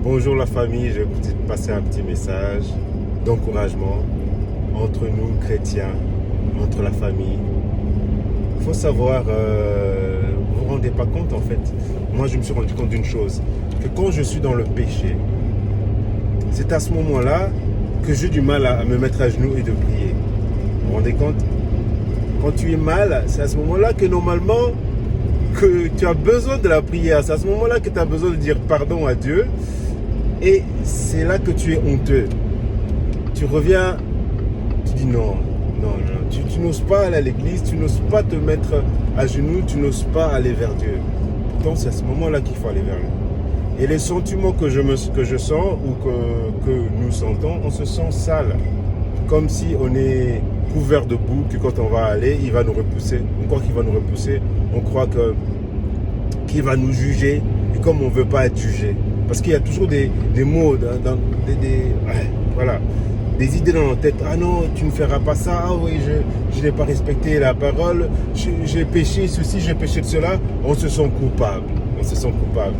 Bonjour la famille, je vais vous passer un petit message d'encouragement entre nous chrétiens, entre la famille. Il faut savoir, vous ne vous rendez pas compte en fait. Moi je me suis rendu compte d'une chose, que quand je suis dans le péché, c'est à ce moment-là que j'ai du mal à me mettre à genoux et de prier. Vous vous rendez compte? Quand tu es mal, c'est à ce moment-là que normalement, que tu as besoin de la prière. C'est à ce moment-là que tu as besoin de dire pardon à Dieu. Et c'est là que tu es honteux. Tu reviens, tu dis non. Tu n'oses pas aller à l'église, tu n'oses pas te mettre à genoux, tu n'oses pas aller vers Dieu. Pourtant, c'est à ce moment-là qu'il faut aller vers lui. Et les sentiments que je sens ou que nous sentons, on se sent sale. Comme si on est couvert de boue, que quand on va aller, il va nous repousser. On croit qu'il va nous repousser. On croit qu'il va nous juger. Et comme on ne veut pas être jugé. Parce qu'il y a toujours des mots, voilà, des idées dans notre tête. Ah non, tu ne feras pas ça. Ah oui, je n'ai pas respecté la parole. J'ai péché ceci, j'ai péché de cela. On se sent coupable. On se sent coupable.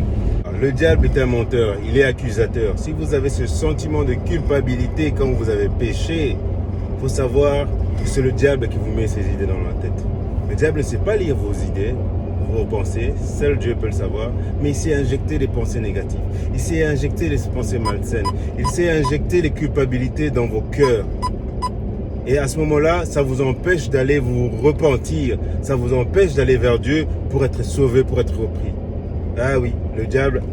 Le diable est un menteur, il est accusateur. Si vous avez ce sentiment de culpabilité quand vous avez péché, il faut savoir que c'est le diable qui vous met ces idées dans la tête. Le diable ne sait pas lire vos idées, vos pensées, seul Dieu peut le savoir, mais il sait injecter des pensées négatives. Il sait injecter les pensées malsaines. Il sait injecter les culpabilités dans vos cœurs. Et à ce moment-là, ça vous empêche d'aller vous repentir. Ça vous empêche d'aller vers Dieu pour être sauvé, pour être repris. Ah oui, le diable,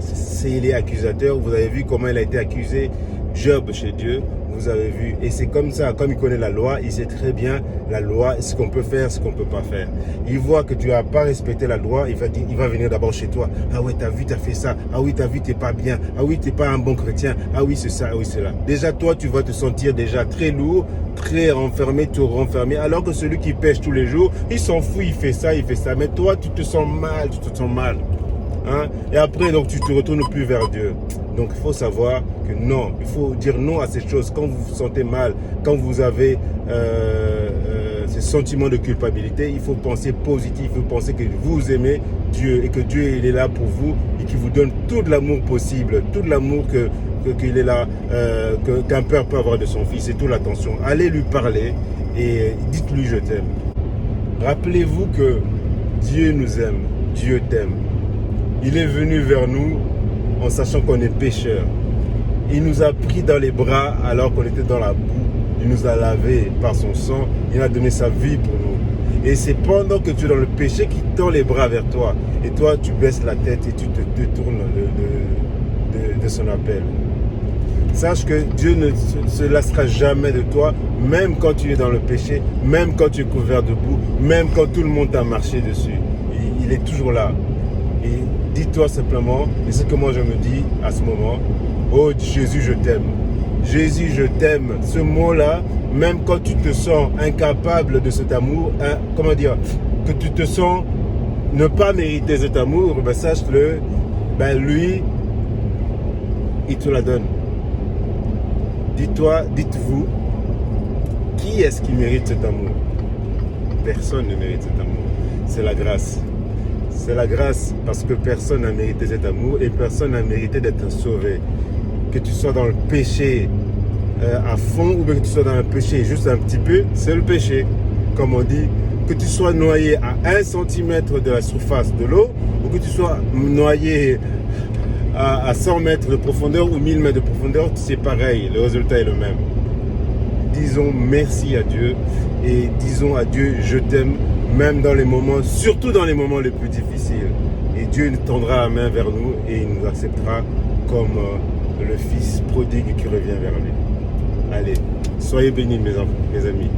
il est accusateur. Vous avez vu comment il a été accusé, Job chez Dieu. Vous avez vu. Et c'est comme ça, comme il connaît la loi, il sait très bien la loi, ce qu'on peut faire, ce qu'on ne peut pas faire. Il voit que tu n'as pas respecté la loi, il va venir d'abord chez toi. Ah ouais, t'as vu, t'as fait ça. Ah oui, t'as vu, t'es pas bien. Ah oui, t'es pas un bon chrétien. Ah oui, c'est ça, ah oui, c'est là. Déjà, toi, tu vas te sentir déjà très lourd, très renfermé, tout renfermé. Alors que celui qui pêche tous les jours, il s'en fout, il fait ça. Mais toi, tu te sens mal, Hein? Et après, donc, tu te retournes plus vers Dieu. Donc, il faut savoir que non, il faut dire non à ces choses. Quand vous vous sentez mal, quand vous avez ces sentiments de culpabilité, il faut penser positif. Il faut penser que vous aimez Dieu et que Dieu, il est là pour vous et qu'il vous donne tout l'amour possible, tout l'amour qu'il est là, qu'un père peut avoir de son fils et toute l'attention. Allez lui parler et dites-lui je t'aime. Rappelez-vous que Dieu nous aime, Dieu t'aime. Il est venu vers nous en sachant qu'on est pécheurs. Il nous a pris dans les bras alors qu'on était dans la boue. Il nous a lavés par son sang. Il a donné sa vie pour nous. Et c'est pendant que tu es dans le péché qu'il tend les bras vers toi. Et toi, tu baisses la tête et tu te détournes de son appel. Sache que Dieu ne se lassera jamais de toi, même quand tu es dans le péché, même quand tu es couvert de boue, même quand tout le monde t'a marché dessus. Il est toujours là. Et dis-toi simplement, et c'est ce que moi je me dis à ce moment, oh Jésus je t'aime. Jésus je t'aime. Ce mot-là, même quand tu te sens incapable de cet amour, que tu te sens ne pas mériter cet amour, ben sache-le, lui, il te la donne. Dites-vous, qui est-ce qui mérite cet amour? Personne ne mérite cet amour. C'est la grâce. C'est la grâce parce que personne n'a mérité cet amour et personne n'a mérité d'être sauvé. Que tu sois dans le péché à fond ou que tu sois dans le péché juste un petit peu, c'est le péché. Comme on dit, que tu sois noyé à 1 centimètre de la surface de l'eau ou que tu sois noyé à 100 mètres de profondeur ou 1000 mètres de profondeur, c'est pareil, le résultat est le même. Disons merci à Dieu et disons à Dieu je t'aime, même dans les moments, surtout dans les moments les plus difficiles. Et Dieu tendra la main vers nous et il nous acceptera comme le fils prodigue qui revient vers lui. Allez, soyez bénis mes amis.